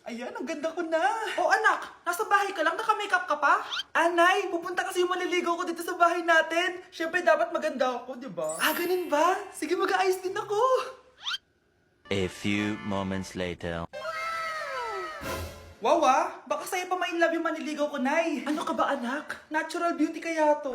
Ayan, ang ganda ko na. Oh anak, nasa bahay ka lang, naka-makeup ka pa? Anay, pupunta kasi yung maliligaw ko dito sa bahay natin. Siyempre dapat maganda ako, di ba? Ah, ganun ba? Sige, mag-aayos din ako. A few moments later. Wow baka sa'yo pa ma-inlove yung maniligaw ko, Nay. Ano ka ba anak? Natural beauty kaya to.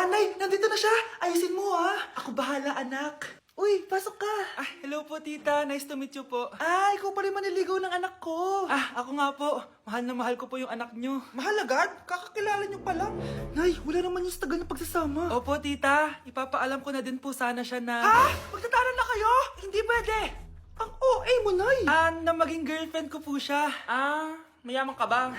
Nay, nandito na siya. Ayusin mo Ako bahala anak. Uy, pasok ka. Hello po tita. Nice to meet you po. Ikaw pa rin maniligaw ng anak ko. Ako nga po. Mahal na mahal ko po yung anak nyo. Mahal agad? Kakakilala nyo pa lang. Nay, wala naman yung tagal ng pagsasama. Opo tita. Ipapaalam ko na din po sana siya na... Magtatanan na kayo? Hindi pwede. Ang OA mo, Nay. Na maging girlfriend ko po siya. Mayaman ka ba?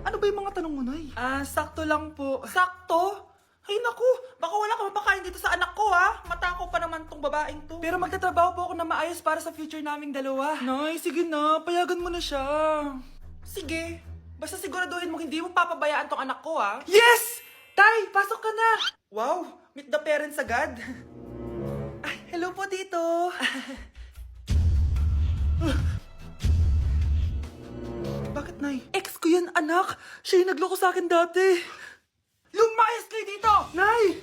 Ano ba yung mga tanong mo, Nay? Sakto lang po. Sakto? Ay naku, baka wala ka mapakain dito sa anak ko Matako pa naman tong babaeng to. Pero magtatrabaho po ako na maayos para sa future naming dalawa. Nay, sige na, payagan mo na siya. Sige, basta siguraduhin mo hindi mo papabayaan tong anak ko Yes! Tay, pasok ka na. Wow, meet the parents agad. Hello po dito. Bakit, Nay? Ex ko yan, anak. Siya yung nagloko sa akin dati. Lumayas kayo dito! Nay!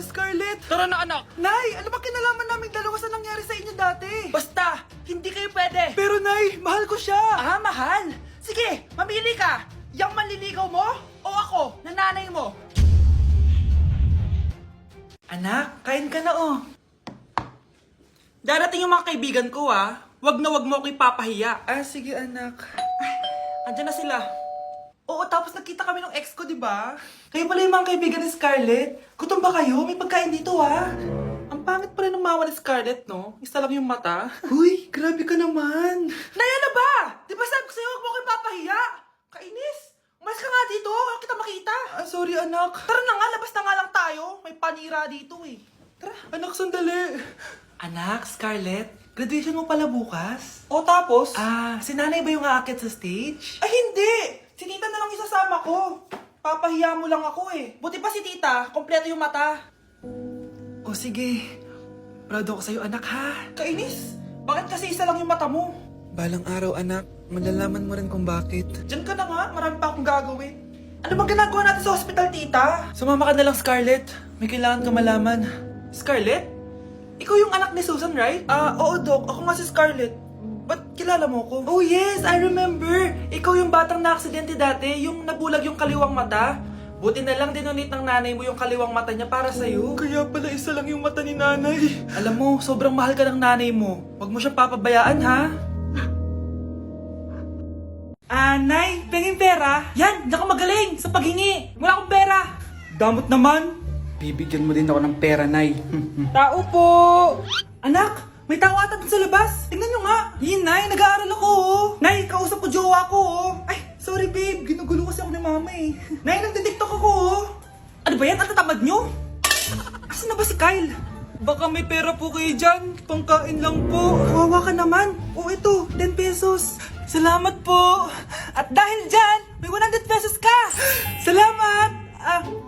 Scarlett! Tara na, anak! Nay! Ano ba kinalaman naming dalawa sa nangyari sa inyo dati? Basta! Hindi kayo pwede! Pero, Nay! Mahal ko siya! Mahal? Sige! Mamili ka! Yang manliligaw mo? O ako, nananay mo? Anak, kain ka na Darating yung mga kaibigan ko Wag na wag mo ako ipapahiya. Sige anak. Andyan na sila. Oo, tapos nakita kami ng ex ko, di ba? Kayo pala yung mga kaibigan ni Scarlett. Gutom ba kayo? May pagkain dito Ang pangit pa rin ng mama ni Scarlett, no? Isa lang yung mata. Uy, grabe ka naman. Naya na ba? Di ba sabi ko sa'yo wag mo ako ipapahiya? Kainis. Umalis ka nga dito. Huwag kita makita. Sorry anak. Tara na nga, labas na nga lang tayo. May panira dito Tara. Anak, sandali. Anak, Scarlett, graduation mo pala bukas? O tapos? Si nanay ba yung aakit sa stage? Hindi! Si tita na lang isasama ko. Papahiya mo lang ako Buti pa si tita, kompleto yung mata. O sige, proud ako sa'yo anak Kainis, bakit kasi isa lang yung mata mo? Balang araw anak, malalaman mo rin kung bakit. Diyan ka na nga, marami pa akong gagawin. Ano bang ginagawa natin sa hospital, tita? Sumama ka na lang, Scarlett. May kailangan ka malaman. Scarlett? Ikaw yung anak ni Susan, right? Oo, Doc. Ako nga si Scarlett. Ba't kilala mo ko? Oh, yes! I remember! Ikaw yung batang na-aksidente dati, yung nabulag yung kaliwang mata. Buti na lang dinonate ng nanay mo yung kaliwang mata niya para sa'yo. Kaya pala isa lang yung mata ni nanay. Alam mo, sobrang mahal ka ng nanay mo. Huwag mo siyang papabayaan, Nay, penging pera? Yan, naka magaling sa paghingi. Wala akong pera. Damot naman. Bibigyan mo din ako ng pera, Nay. Tao po! Anak, may tao ata dun sa labas. Tingnan nyo nga. Yun, Nay, nag-aaral ako Nay, kausap ko jowa ko Ay, sorry babe, ginugulo kasi ako ni mama Nay, nagtitiktok ako Ano ba yan? Ang tatamad nyo? Asan na ba si Kyle? Baka may pera po kayo dyan. Pangkain lang po. Kawawa ka naman. Ito, 10 pesos. Salamat po. At dahil dyan, may 100 pesos ka. Salamat.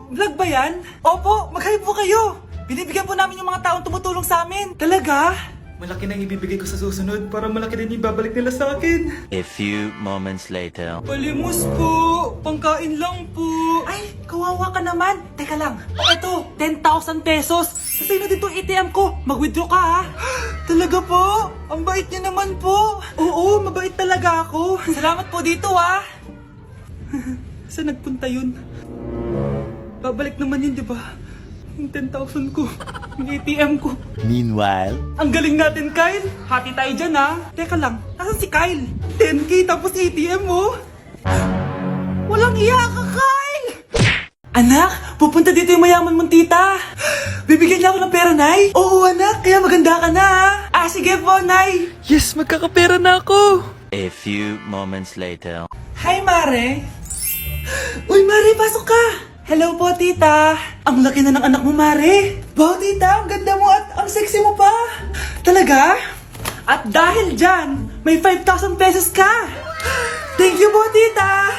Vlog ba yan? Opo, mag-hi po kayo. Binibigyan po namin yung mga taong tumutulong sa amin. Talaga? Malaki na ibibigay ko sa susunod para malaki din ibabalik nila sa akin. A few moments later. Palimos po. Pangkain lang po. Ay, kawawa ka naman. Teka lang. Ito, 10,000 pesos. Sasay na dito ATM ko. Mag-withdraw ka Talaga po? Ang bait niya naman po. Oo, mabait talaga ako. Salamat po dito Saan nagpunta yun? Babalik naman yun, di ba? Yung 10,000 ko. Yung ATM ko. Meanwhile. Ang galing natin, Kyle. Hati tayo dyan, Teka lang, nasan si Kyle? 10K tapos ATM mo? Walang iya ka, Kyle! Anak, pupunta dito yung mayaman mong tita. Bibigyan niya ako ng pera, Nay. Oo, anak, kaya maganda ka na, sige po, Nay. Yes, magkakapera na ako. A few moments later. Hi, Mare. Uy, Mare, pasok ka. Hello po, tita. Ang laki na ng anak mo, Mare. Wow, tita, ang ganda mo at ang sexy mo pa. Talaga? At dahil dyan, may 5,000 pesos ka. Thank you po, tita.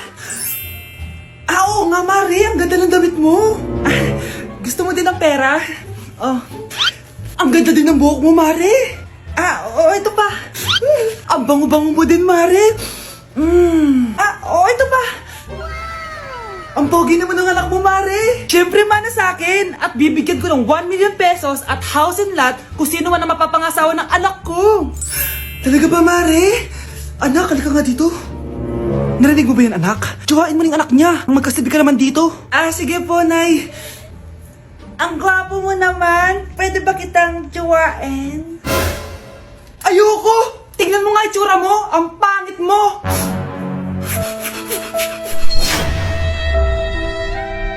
Oo nga, Mare. Ang ganda ng damit mo. Gusto mo din ng pera? Ang ganda din ng buhok mo, Mare. Oo, ito pa. Ang bango-bango mo din, Mare. Oo, ito pa. Ang pogi naman ng anak mo, Mare. Siyempre, mana sa akin. At bibigyan ko ng 1 million pesos at house and lot kung sino man ang mapapangasawa ng anak ko. Talaga ba, Mare? Anak, halika nga dito. Narinig mo ba yan, anak? Tsuhain mo ng anak niya. Ang magkasabi ka naman dito. Sige po, Nay. Ang gwapo mo naman. Pwede ba kitang tsuhain? Ayoko! Tingnan mo nga itsura mo! Ang pangit mo!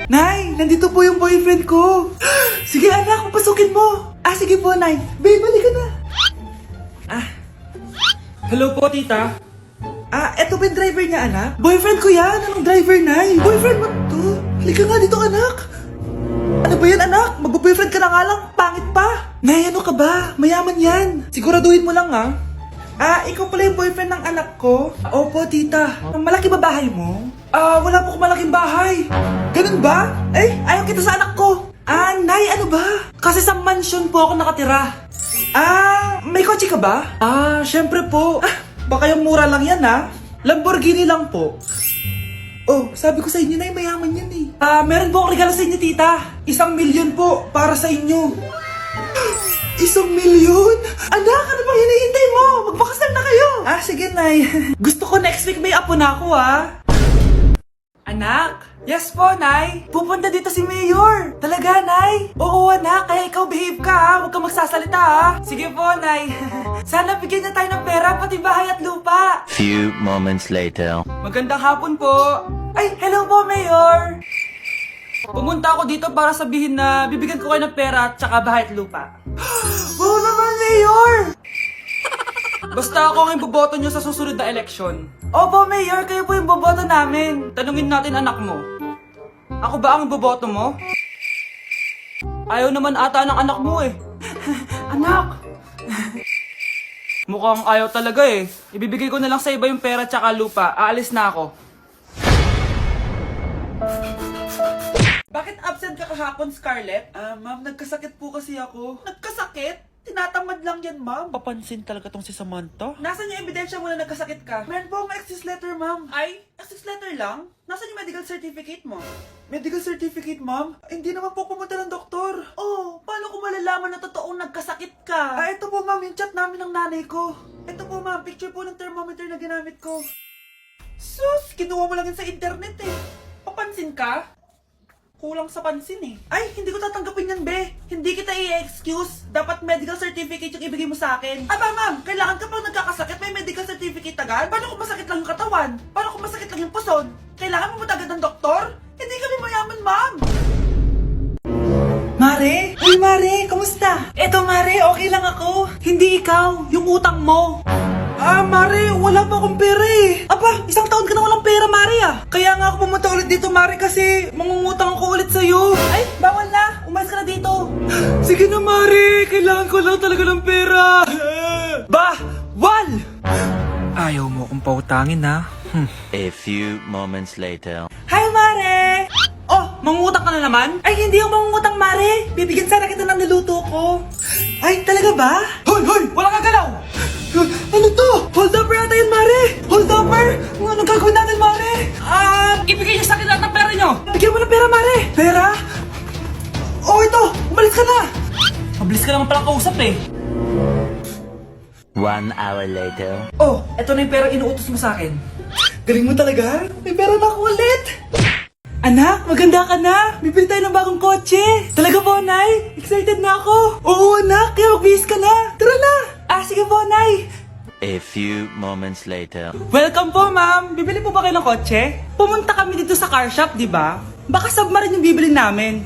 Nay, nandito po yung boyfriend ko. Sige anak, papasukin mo. Sige po, Nay. Babe, balik ka na. Hello po, tita. Eto ba yung driver niya, anak? Boyfriend ko yan. Anong driver, Nay? Boyfriend mo to? Halika nga dito, anak. Ano ba yan, anak? Magbo-boyfriend ka na nga lang. Pangit pa. Nay, ano ka ba? Mayaman yan. Siguraduhin mo lang, ha? Ikaw pala yung boyfriend ng anak ko? Opo, tita. Malaki ba bahay mo? Wala po akong malaking bahay. Ganun ba? Ayaw kita sa anak ko. Nay, ano ba? Kasi sa mansion po ako nakatira. May kotse ka ba? Syempre po. Baka yung mura lang yan, ha? Lamborghini lang po. Sabi ko sa inyo, Nay, mayaman yan eh. Meron po akong regalo sa inyo, tita. 1 milyon po para sa inyo. 1 milyon? Anak, ano bang hinihintay mo? Magpakasal na kayo. Sige, Nay. Gusto ko next week may apo na ako, ha? Anak? Yes po, Nay. Pupunta dito si Mayor. Talaga, Nay? Oo, anak. Kaya ikaw behave ka, ha? Huwag kang magsasalita, ha? Sige po, Nay. Sana bigyan niya tayo ng pera, pati bahay at lupa. Few moments later. Magandang hapon po. Hello po, Mayor. Pumunta ako dito para sabihin na bibigyan ko kayo ng pera at saka bahay at lupa. Wow naman, Mayor! Basta ako ang iboboto nyo sa susunod na eleksyon. Opo, Mayor, kayo po yung boboto namin. Tanungin natin anak mo. Ako ba ang iboboto mo? Ayaw naman ata ng anak mo eh. Anak! Mukhang ayaw talaga eh. Ibibigay ko na lang sa iba yung pera at saka lupa. Aalis na ako. Bakit absent ka kahapon, Scarlett? Ma'am, nagkasakit po kasi ako. Nagkasakit? Tinatamad lang yan, ma'am. Papansin talaga tong si Samantha. Nasaan yung ebidensya mo na nagkasakit ka? Meron po akong excuse letter, ma'am. Excuse letter lang? Nasaan yung medical certificate mo? Medical certificate, ma'am? Hindi naman po pumunta ng doktor. Paano ko malalaman na totoong nagkasakit ka? Ito po, ma'am, yung chat namin ng nanay ko. Ito po, ma'am, picture po ng thermometer na ginamit ko. Sus, kinuha mo lang yun sa internet eh. Papansin ka? Kulang sa pansin eh. Hindi ko tatanggapin yan, be. Hindi kita i-excuse. Dapat medical certificate yung ibigay mo sa akin. Ma'am, kailangan ka pang nagkakasakit, may medical certificate agad? Paano kung masakit lang yung katawan? Paano kung masakit lang yung puson? Kailangan mo agad ng doktor? Hindi kami mayaman, ma'am. Mare? Uy, Mare, kamusta? Eto, Mare, okay lang ako. Hindi ikaw, yung utang mo. Mare, wala pa akong pera eh. 1 taon ka na walang pera, Mare Kaya nga ako pumunta ulit dito, Mare, kasi mangungutang ako ulit sa'yo. Bawal na. Umalis ka na dito. Sige na, Mare. Kailangan ko lang talaga ng pera. Bawal! Ayaw mo akong pautangin, ha? A few moments later. Hi, Mare! Mangungutang ka na naman? Hindi ako mangungutang, Mare. Bibigyan sana kita ng niluto ko. Talaga ba? Hoy! Wala kang galaw! Ano to? Hold up yata yun, Mare! Hold upper? Anong gagawin natin, Mare? Ibigay niyo sa akin lahat ng pera niyo! Bigyan mo ng pera, Mare! Pera? Ito! Umalis ka na! Mabilis ka naman palang kausap eh. 1 hour later. Eto na yung pera inuutos mo sa akin. Galing mo talaga? May pera na ako ulit! Anak, maganda ka na! Bibili tayo ng bagong kotse! Talaga po, Nay? Excited na ako! Oo, anak! Kaya magbihis ka na! Tara na! Sige po, Nay! A few moments later. Welcome po, ma'am! Bibili po ba kayo ng kotse? Pumunta kami dito sa car shop, di ba? Baka submarine yung bibili namin.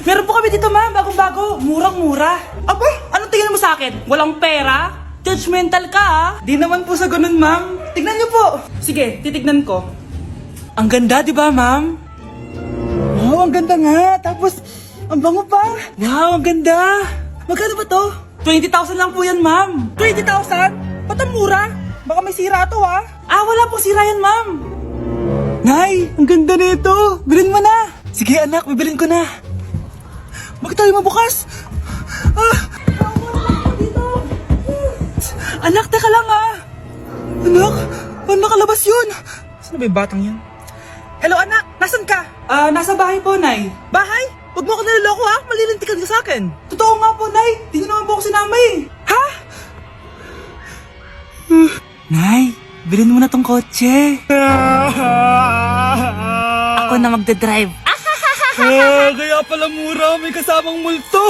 Meron po kami dito, ma'am! Bagong-bago! Murang-mura! Anong tingin mo sa akin? Walang pera? Judgmental ka, ha? Di naman po sa ganun, ma'am. Tignan niyo po! Sige, titignan ko. Ang ganda, di ba, ma'am? Wow, ang ganda nga! Tapos, ang bango pa! Wow, ang ganda! Magkano ba to? 20,000 lang po yan, ma'am. 20,000? Ba't ang mura? Baka may sira to, ha? Wala pong sira yan, ma'am. Nay, ang ganda nito. Bilhin mo na. Sige, anak, bibilin ko na. Bakit tayo mabukas? Dito. Anak, teka lang ah! Anak, paano nakalabas yun? Saan ba yung batang yun? Hello anak, nasan ka? Nasa bahay po, Nay. Bahay? Huwag mo ako niloloko ha, malilintikan ka sa akin. Totoo nga po, Nay. Di niyo naman po ako sinama eh. Ha? Nay, bilhin mo na tong kotse. Ako na magdadrive. Kaya pala mura, may kasamang multo.